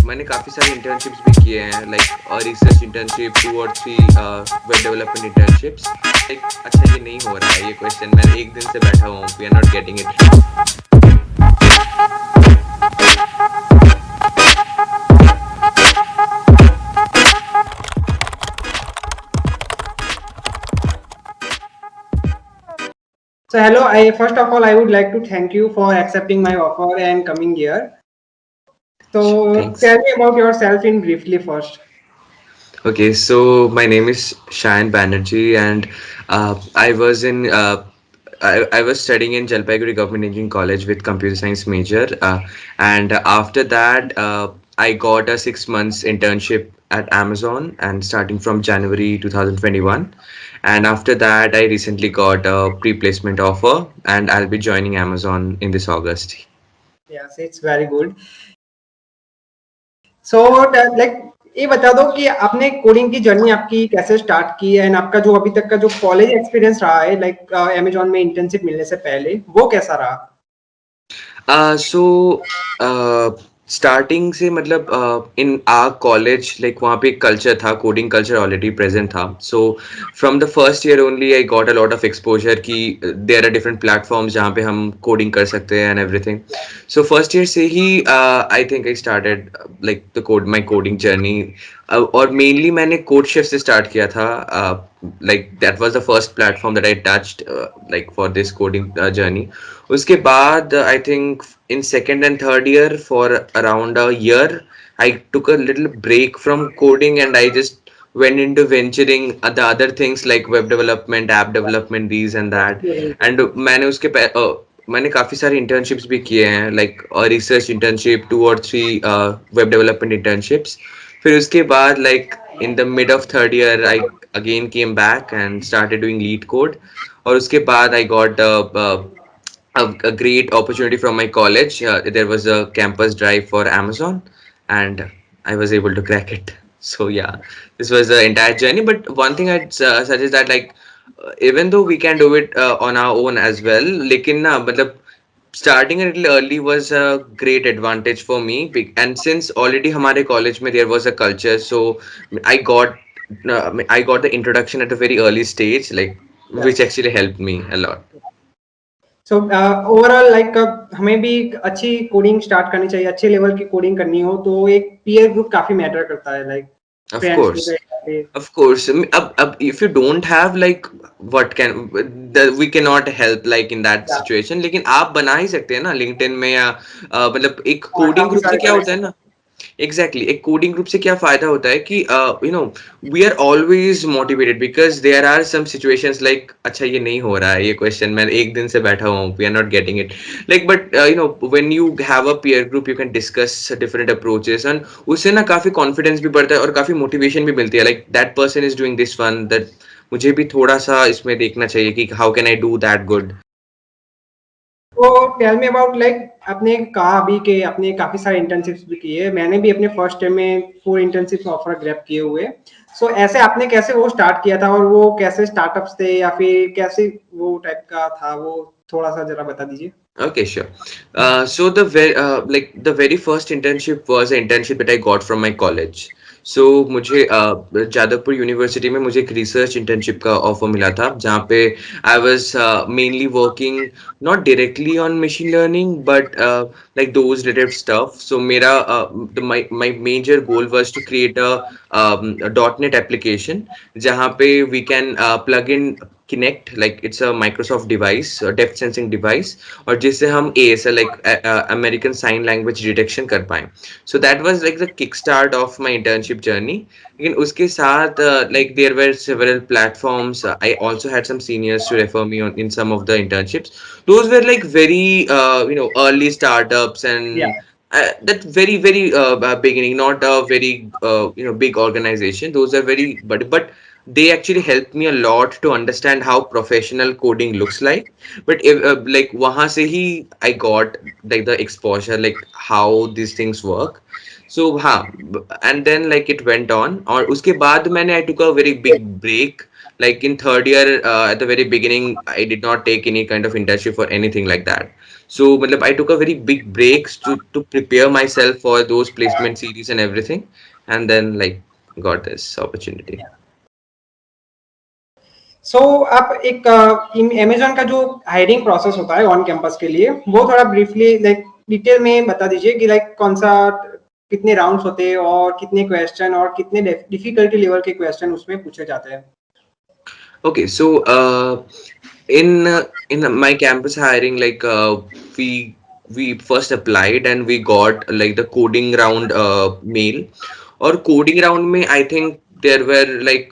मैंने काफ़ी सारे इंटर्नशिप्स भी किए हैं लाइक रिसर्च इंटर्नशिप 2 और 3 वेब डेवलपमेंट इंटर्नशिप्स लाइक अच्छा ये नहीं हो रहा है ये क्वेश्चन मैं एक दिन से बैठा हूँ we are not getting it. So hello, I first of all I would like to thank you for accepting my offer and coming here. So Thanks. tell me about yourself in briefly first. Okay, so my name is Shayan Banerjee, and I was in I was studying in Jalpaiguri Government Engineering College with computer science major, and after that I got a 6 months internship at Amazon, and starting from January 2021, and after that I recently got a pre-placement offer, and I'll be joining Amazon in this August. Yes, it's very good. So like ये बता दो कि आपने coding की journey आपकी कैसे start की and आपका जो अभी तक का जो कॉलेज एक्सपीरियंस रहा है लाइक अमेजोन में इंटर्नशिप मिलने से पहले वो कैसा रहा? सो स्टार्टिंग से मतलब इन आर कॉलेज लाइक वहाँ पे एक कल्चर था कोडिंग कल्चर ऑलरेडी प्रेजेंट था so from the first year only I got a lot of exposure कि देयर आर डिफरेंट प्लेटफॉर्म्स जहाँ पे हम कोडिंग कर सकते हैं and everything so first year से ही I think I started like the code my coding journey और मेनली मैंने कोड शिफ्ट से स्टार्ट किया था like that was the first platform that I touched like for this coding journey उसके बाद I think in second and third year for around a year I took a little break from coding and I just went into venturing the other things like web development app development these and that and मैंने काफ़ी सारे internships भी किए हैं like a research internship 2 or 3 web development internships फिर उसके बाद like in the mid of third year I again came back and started doing lead code और उसके बाद I got a great opportunity from my college. There was a campus drive for Amazon, and I was able to crack it. So yeah, this was the entire journey. But one thing I'd suggest that like even though we can do it on our own as well, लेकिन ना मतलब starting a little early was a great advantage for me. And since already हमारे college में there was a culture, so I got I got the introduction at a very early stage, like which actually helped me a lot. So overall like हमें भी एक अच्छी coding start करनी चाहिए अच्छे level की कोडिंग करनी हो तो एक पीयर ग्रुप काफी मैटर करता है लाइक Of फ्रेंड्स course. पे Of course. If you don't have like what can we cannot help like in that situation लेकिन आप बना ही सकते हैं ना LinkedIn में या मतलब एक कोडिंग काफी ग्रुप से सारे क्या होता है कनेक्शन ना एग्जैक्टली एक कोडिंग ग्रुप से क्या फायदा होता है कि you know we are always motivated because there are some situations like अच्छा ये नहीं हो रहा है ये क्वेश्चन मैं एक दिन से बैठा हूँ we are not getting it like but you know when you have a peer group you can discuss different approaches and उससे ना काफी कॉन्फिडेंस भी बढ़ता है और काफी मोटिवेशन भी मिलती है like that person is doing this one that मुझे भी थोड़ा सा इसमें देखना चाहिए कि how can I do that good. तो टेल मी अबाउट लाइक आपने कहा अभी के आपने काफी सारे इंटर्नशिप्स भी किए मैंने भी अपने फर्स्ट टाइम में 4 इंटर्नशिप ऑफर ग्रैब किए हुए सो ऐसे आपने कैसे वो स्टार्ट किया था और वो कैसे स्टार्टअप्स थे या फिर कैसे वो टाइप का था वो थोड़ा सा जरा बता दीजिए. Okay, sure. So the very first internship was an internship that I got from my college. So मुझे जादवपुर यूनिवर्सिटी में मुझे एक रिसर्च इंटर्नशिप का ऑफर मिला था जहाँ पे I was mainly working not directly on machine learning but like those related stuff so मेरा my major goal was to create a dot net application जहाँ पे we can plug in Kinect like it's a Microsoft device a depth sensing device और जिससे हम ASL like American Sign Language Detection कर पाएं so that was like the kickstart of my internship journey लेकिन उसके साथ like there were several platforms I also had some seniors to refer me on in some of the internships those were like very you know early startups Yeah. and that very beginning not a very you know big organization those are very but they actually helped me a lot to understand how professional coding looks like but if, like wahan se hi I got like the exposure like how these things work so and then like it went on और उसके बाद मैंने I took a very big break Like in third year, at the very beginning, I did not take any kind of internship or anything like that. So, matlab, I took a very big breaks to prepare myself for those placement series and everything, and then like got this opportunity. सो आप एक Amazon का जो hiring process होता है on campus के लिए वो थोड़ा ब्रीफली लाइक डिटेल में बता दीजिए कि लाइक कौन सा कितने राउंड्स होते हैं और कितने क्वेश्चन और कितने डिफिकल्टी लेवल के क्वेश्चन उसमें पूछे जाते हैं. Okay, so in my campus hiring, like we first applied and we got like the coding round mail. Or coding round mein, I think there were like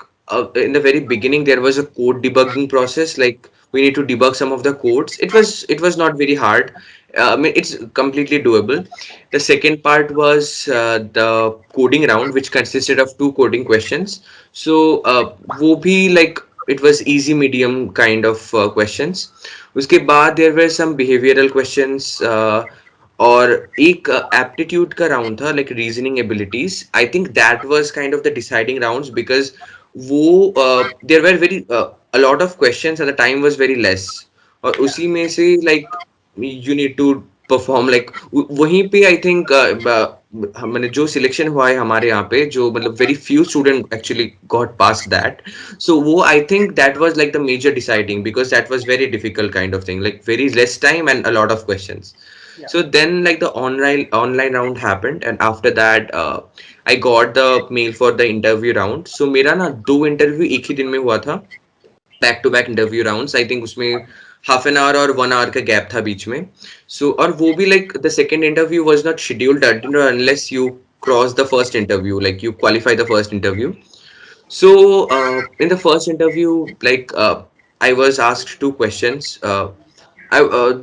in the very beginning there was a code debugging process. Like we need to debug some of the codes. It was not very hard. I mean, it's completely doable. The second part was the coding round, which consisted of two coding questions. So वो भी like it was easy medium kind of questions. उसके बाद there were some behavioral questions और एक aptitude का round था like reasoning abilities. I think that was kind of the deciding rounds because वो there were very a lot of questions and the time was very less. और उसी में से like you need to perform like वहीं पे I think मैंने जो selection हुआ है हमारे यहाँ पे जो मतलब very few student actually got past that. So वो I think that was like the major deciding because that was very difficult kind of thing, like very less time and a lot of questions. Yeah. So then like the online round happened and after that I got the mail for the interview round. So मेरा ना दो interview एक ही दिन में हुआ था, back to back interview rounds. I think उसमें half an hour और 1 आवर का गैप था बीच में. सो और वो भी like the second interview was not scheduled unless you cross the first interview, like you qualify the first interview. So in the first interview, like I was asked two questions.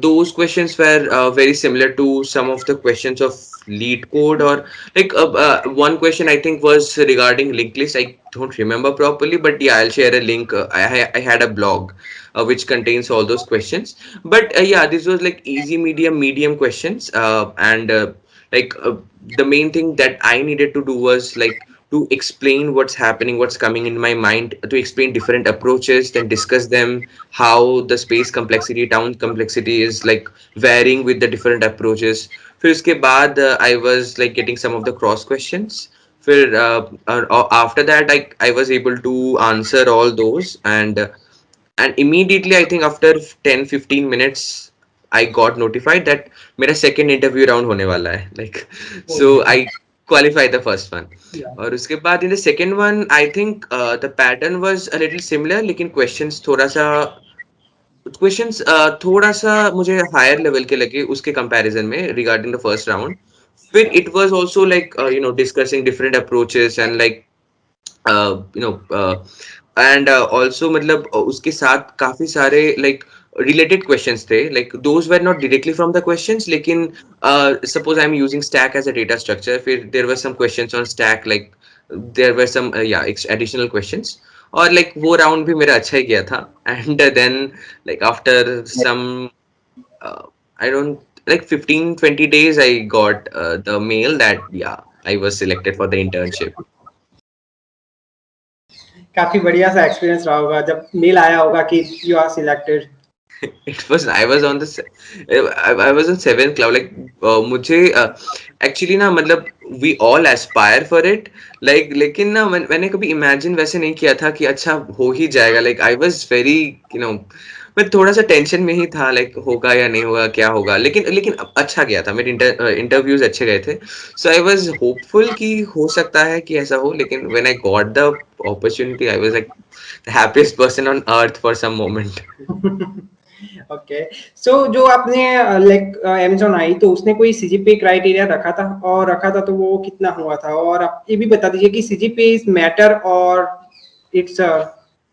Those questions were very similar to some of the questions of lead code or like one question I think was regarding linked list. I don't remember properly, but yeah, I'll share a link. I had a blog which contains all those questions. But yeah, this was like easy, medium questions. And like the main thing that I needed to do was like to explain what's happening, what's coming in my mind, to explain different approaches, then discuss them, how the space complexity, town complexity is like varying with the different approaches. फिर उसके बाद I was like getting some of the cross questions. फिर after that I was able to answer all those and immediately I think after 10-15 minutes I got notified that मेरा second interview round होने वाला है, like so I qualified the first one. Yeah. और उसके बाद in the second one I think the pattern was a little similar लेकिन questions थोड़ा सा मुझे हायर लेवल के लगे उसके कंपैरिजन में रिगार्डिंग द फर्स्ट राउंड. फिर it was also like discussing different approaches and like and also मतलब उसके साथ काफी सारे लाइक related questions थे, like those were not directly from the questions लेकिन suppose I'm using stack as a data structure, फिर there were some questions on stack, like there were some yeah additional questions. और like वो round भी मेरा अच्छा ही गया था and then like after some I don't like 15-20 days I got the mail that yeah I was selected for the internship. काफी बढ़िया सा एक्सपीरियंस रहा होगा जब मेल आया होगा कि you are selected. It was I was on the I was on seventh cloud, like मुझे actually ना मतलब we all aspire for it, like लेकिन ना मैंने कभी imagine वैसे नहीं किया था कि अच्छा हो ही जाएगा. Like I was very मैं थोड़ा सा टेंशन में ही था, लाइक होगा या नहीं होगा, क्या होगा. लेकिन लेकिन अच्छा गया था, मेरे इंटरव्यूज अच्छे गए थे. सो आई वाज होपफुल कि हो सकता है कि ऐसा हो. लेकिन when I got the opportunity I was like the happiest person on earth for some moment. Okay. So जो आपने लाइक अमेज़न आई तो उसने कोई सीजीपीए क्राइटेरिया रखा था और रखा था तो वो कितना हुआ था? और आप ये भी बता दीजिए कि सीजीपीए इज मैटर और it's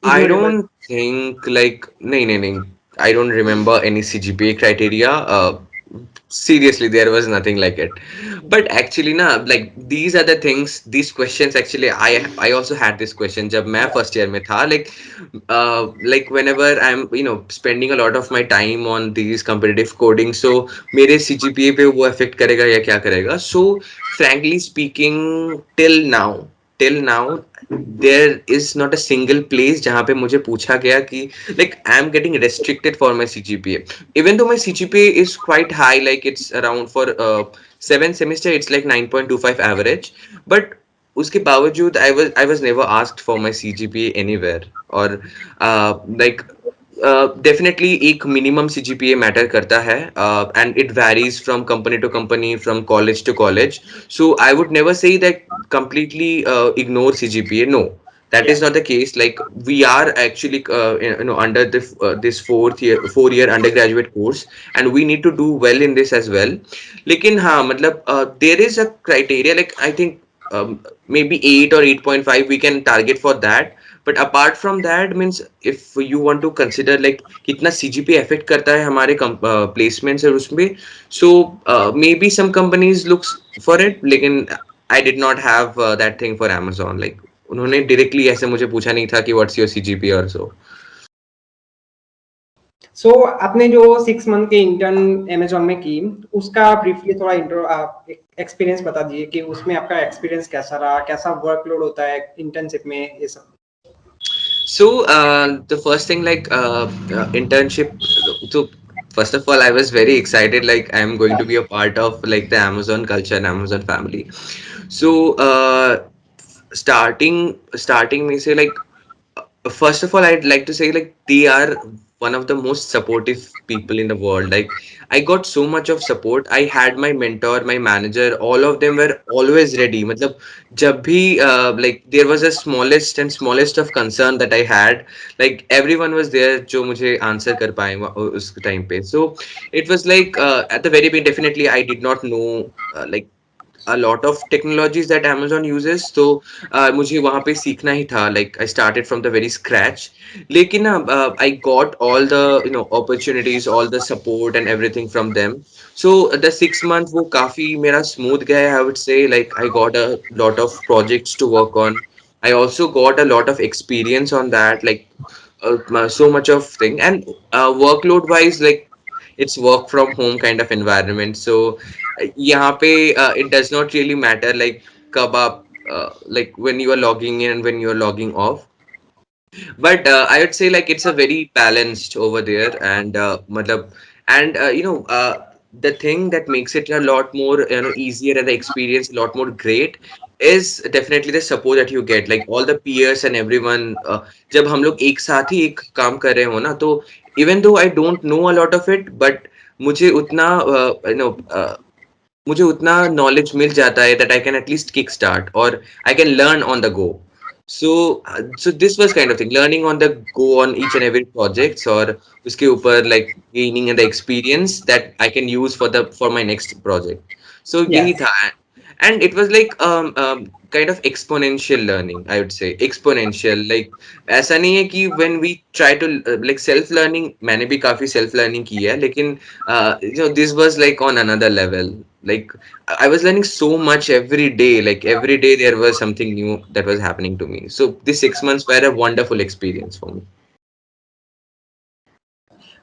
I don't think like no. I don't remember any CGPA criteria. Seriously, there was nothing like it. But actually, na like these are the things. These questions actually, I also had this question. जब मैं first year में था, like whenever I'm spending a lot of my time on these competitive coding, so मेरे CGPA पे वो affect करेगा या क्या करेगा? So frankly speaking, till now. till now there is not a single place जहाँ पे मुझे पूछा गया कि like I'm getting restricted for my CGPA, even though my CGPA is quite high, like it's around for 7 semester it's like 9.25 average, but उसके बावजूद I was never asked for my CGPA anywhere, और like definitely एक minimum CGPA matter करता है, and it varies from company to company, from college to college. So I would never say that completely ignore CGPA. No, that is not the case. Like we are actually under this 4 year undergraduate course, and we need to do well in this as well. लेकिन हाँ मतलब there is a criteria, like I think maybe 8 or 8.5 we can target for that. But apart from that, means if you want to consider like कितना CGP affect करता है हमारे placements और उसमें, so maybe some companies looks for it, लेकिन I did not have that thing for Amazon. Like उन्होंने directly ऐसे मुझे पूछा नहीं था कि what's your CGP or so. सो आपने जो 6 मंथ के इंटर्न अमेजोन में की, उसका ब्रीफली थोड़ा इंट्रो एक्सपीरियंस बता दीजिए कि उसमें आपका एक्सपीरियंस कैसा रहा, कैसा वर्कलोड होता है इंटर्नशिप में, ये सब. So the first thing, like internship. So first of all, I was very excited. Like I'm going to be a part of like the Amazon culture and Amazon family. So starting me say like first of all, I'd like to say like they are one of the most supportive people in the world. Like I got so much of support. I had my mentor, my manager, all of them were always ready. मतलब जब भी like there was a smallest of concern that I had, like everyone was there जो मुझे answer कर पाए उस time पे. So it was like at the very beginning, definitely I did not know like a lot of technologies that Amazon uses. तो मुझे वहाँ पे सीखना ही था. Like I started from the very scratch. लेकिन ना I got all the opportunities, all the support and everything from them. So the 6 months वो काफी मेरा smooth गया है, I would say. Like I got a lot of projects to work on. I also got a lot of experience on that. Like so much of thing, and workload wise, like it's work from home kind of environment. So यहाँ पे it does not really matter like कब आप like when you are logging in and when you are logging off. But I would say like it's a very balanced over there, and matlab, and the thing that makes it a lot more easier and the experience a lot more great is definitely the support that you get, like all the peers and everyone. जब हम लोग एक साथ ही एक काम कर रहे हो ना, तो even though I don't know a lot of it, but मुझे उतना मुझे उतना knowledge मिल जाता है that I can at least kick start or I can learn on the go. So this was kind of thing, learning on the go on each and every projects, और उसके ऊपर like gaining the experience that I can use for my next project. So यही Yes. था, and it was like kind of exponential learning, I would say. Exponential, like ऐसा नहीं है कि when we try to like self learning, मैंने भी काफी self learning की है, लेकिन this was like on another level. Like I was learning so much every day. Like every day there was something new that was happening to me. So these 6 months were a wonderful experience for me.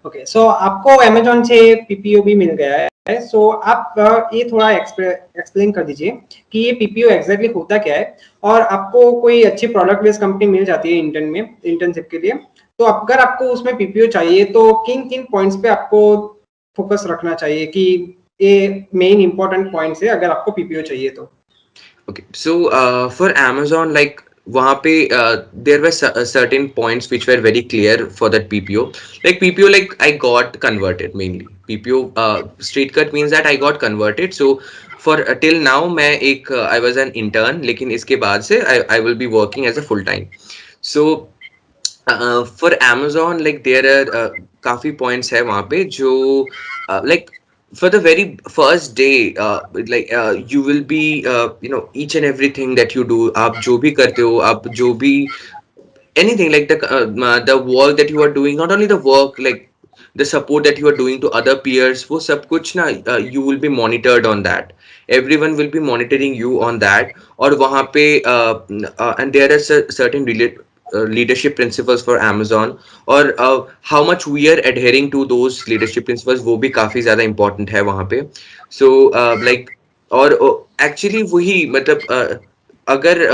Okay, so आपको Amazon से PPO भी मिल गया है. सो आप ये थोड़ा explain कर दीजिए कि ये पीपीओ एग्जैक्टली होता क्या है, और आपको कोई अच्छी प्रोडक्ट बेस्ड कंपनी मिल जाती है इंटर्नशिप के लिए, तो अगर आपको उसमें पीपीओ चाहिए तो किन किन पॉइंट्स पे आपको फोकस रखना चाहिए कि ये मेन इंपॉर्टेंट पॉइंट्स है अगर आपको पीपीओ चाहिए तो. Okay, so for Amazon, like वहाँ पे there were certain points which were very clear for that PPO. Like PPO, like I got converted mainly. PPO straight cut means that I got converted. So for till now मैं एक I was an intern, लेकिन इसके बाद से I will be working as a full time. So for Amazon, like there are काफी points है वहाँ पे जो like for the very first day, like you will be each and everything that you do, आप जो भी करते हो, आप जो भी anything, like the work that you are doing, not only the work, like the support that you are doing to other peers, वो सब कुछ ना you will be monitored on that. Everyone will be monitoring you on that. और वहाँ पे and there are certain leadership principles for Amazon, और how much we are adhering to those leadership principles वो भी काफी ज्यादा important है वहाँ पे. So like और actually वही मतलब अगर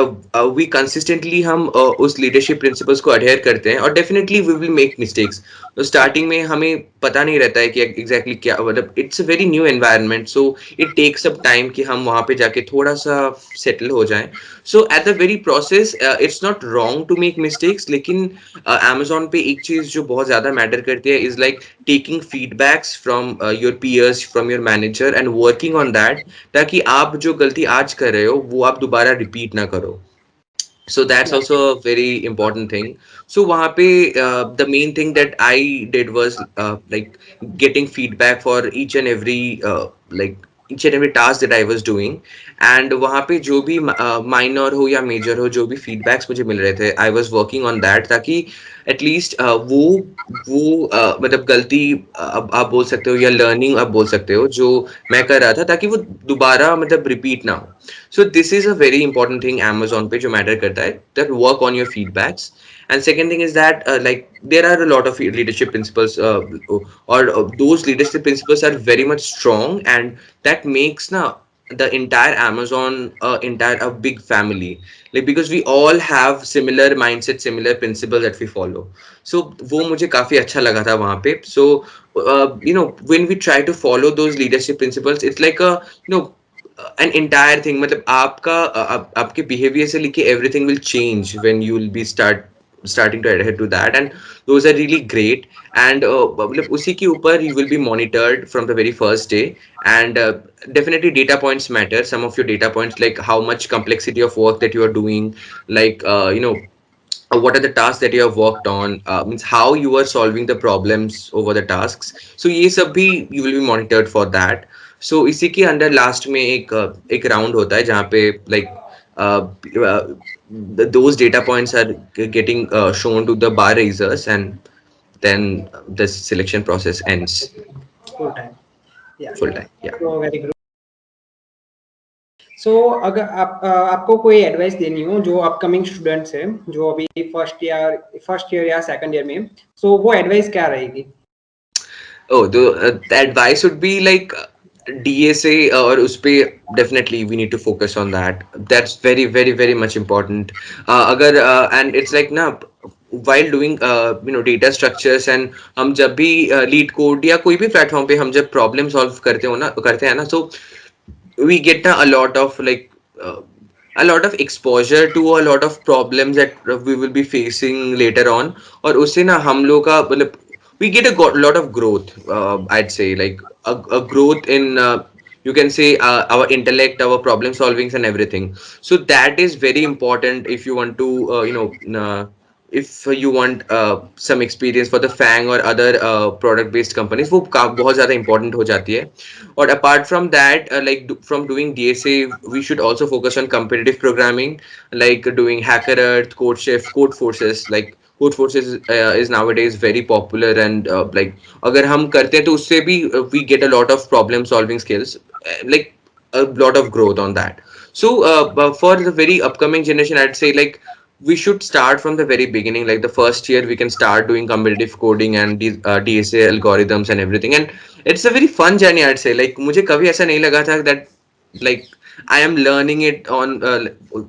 वी कंसिस्टेंटली हम उस लीडरशिप प्रिंसिपल्स को अडेयर करते हैं और definitely we will make mistakes. तो स्टार्टिंग में हमें पता नहीं रहता है कि एग्जैक्टली क्या, मतलब it's a very new environment, so it takes up time कि हम वहाँ पे जाके थोड़ा सा सेटल हो जाएं। So at the very process it's not wrong to make mistakes, लेकिन अमेजोन पे एक चीज जो बहुत ज्यादा मैटर करती है is like taking feedbacks from your peers, from your manager and working on that, ताकि आप जो गलती आज कर रहे हो वो आप दोबारा रिपीट ना करो। So that's Yeah. also a very important thing. So वहाँ पे the main thing that I did was like getting feedback for each and every like each and every task that I was doing, and वहाँ पे जो भी minor हो या major हो, जो भी feedbacks मुझे मिल रहे थे, I was working on that, ताकि at least मतलब गलती अब आप बोल सकते हो या learning आप बोल सकते हो जो मैं कर रहा था, ताकि वो दोबारा मतलब repeat ना हो। So this is a very important thing Amazon पे जो matter करता है, that work on your feedbacks. And second thing is that like there are a lot of leadership principles, or those leadership principles are very much strong, and that makes now the entire Amazon entire a big family, like because we all have similar mindset, similar principles that we follow. So वो मुझे काफी अच्छा लगा था वहाँ पे. So you know, when we try to follow those leadership principles, it's like a, you know, an entire thing, मतलब आपका आपके behavior से लेके everything will change when you will be starting to adhere to that, and those are really great. And मतलब उसी के ऊपर you will be monitored from the very first day. And definitely data points matter, some of your data points, like how much complexity of work that you are doing, like you know, what are the tasks that you have worked on, means how you are solving the problems over the tasks. So ये सब भी you will be monitored for that. So इसी के अंदर last में एक round होता है जहाँ पे like uh, uh, those data points are getting shown to the bar raisers, and then the selection process ends Full time. Yeah. full time. Yeah. So very good. सो अगर आपको कोई एडवाइस देनी हो जो अपकमिंग स्टूडेंट्स हैं जो अभी first year या सेकंड ईयर में, सो वो एडवाइस क्या रहेगी? Oh, the advice would be like DSA, और उस पे definitely we need to focus on that. That's very very very much important. अगर and it's like ना, while doing you know data structures, and हम जब भी lead code या कोई भी platform पे हम जब problem solve करते हैं ना, so we get a lot of like a lot of exposure to a lot of problems that we will be facing later on. और उससे ना हम लोग का मतलब we get a lot of growth, I'd say, like a growth in you can say our intellect, our problem solvings and everything. So that is very important if you want to you know if you want some experience for the FANG or other product based companies, वो बहुत ज़्यादा important हो जाती है. Or apart from that, like from doing DSA, we should also focus on competitive programming, like doing Hacker Earth, CodeChef, Code Forces. Like Code Forces is nowadays very popular, and like अगर हम करते हैं तो उससे भी we get a lot of problem solving skills, like a lot of growth on that. So but for the very upcoming generation, I'd say like we should start from the very beginning. Like the first year, we can start doing competitive coding and DSA algorithms and everything. And it's a very fun journey, I'd say. Like मुझे कभी ऐसा नहीं लगा था that like I am learning it on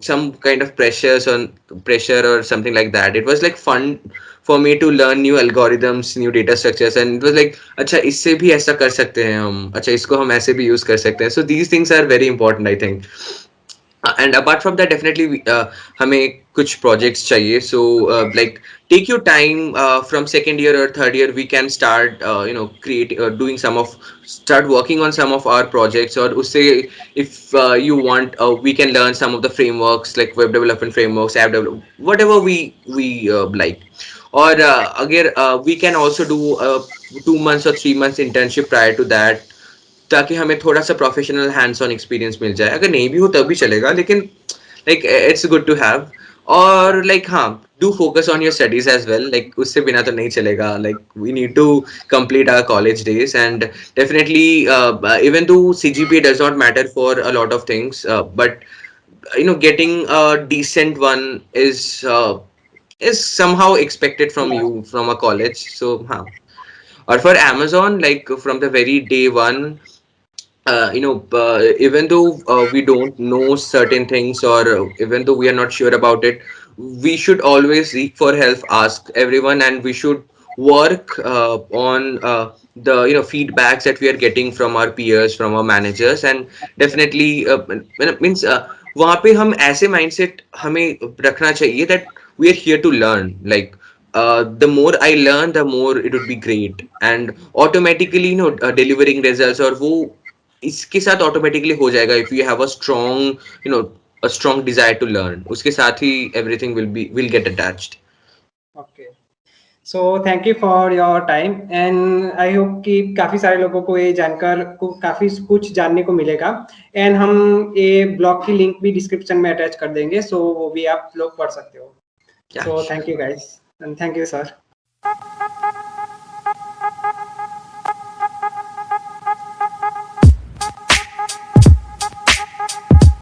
some kind of pressure or something like that. It was like fun for me to learn new algorithms, new data structures, and it was like अच्छा इससे भी ऐसा कर सकते हैं हम, अच्छा इसको हम ऐसे भी use कर सकते हैं. So these things are very important, I think. And apart from that, definitely हमें कुछ projects चाहिए. So like take your time, from second year or third year we can start you know create doing some of start working on some of our projects. और उससे if you want, we can learn some of the frameworks like web development frameworks, app development, whatever we like. Or अगर we can also do 2 months or 3 months internship prior to that, ताकि हमें थोड़ा सा professional hands on experience मिल जाए. अगर नहीं भी हो तब भी चलेगा, लेकिन like it's good to have. और लाइक हाँ, do focus on your studies as well. Like उससे बिना तो नहीं चलेगा. Like we need to complete our college days, and definitely even though CGPA does not matter for a lot of things, but you know getting a decent one is somehow expected from you from a college. So huh. Or for Amazon, like from the very day one, even though we don't know certain things, or even though we are not sure about it, we should always seek for help, ask everyone, and we should work on the feedbacks that we are getting from our peers, from our managers, and definitely means वहाँ पे हम ऐसे mindset हमें रखना चाहिए that we are here to learn. Like the more I learn, the more it would be great, and automatically delivering results और वो इसके साथ ऑटोमेटिकली हो जाएगा if you have a strong a strong desire to learn, उसके साथ ही everything will get attached. Okay, so thank you for your time and I hope कि काफ़ी सारे लोगों को ये जानकर को काफ़ी कुछ जानने को मिलेगा। एंड हम ये ब्लॉग की लिंक भी डिस्क्रिप्शन में अटैच कर देंगे, सो वो भी आप लोग पढ़ सकते हो। Yeah, so sure. Thank you guys and thank you sir.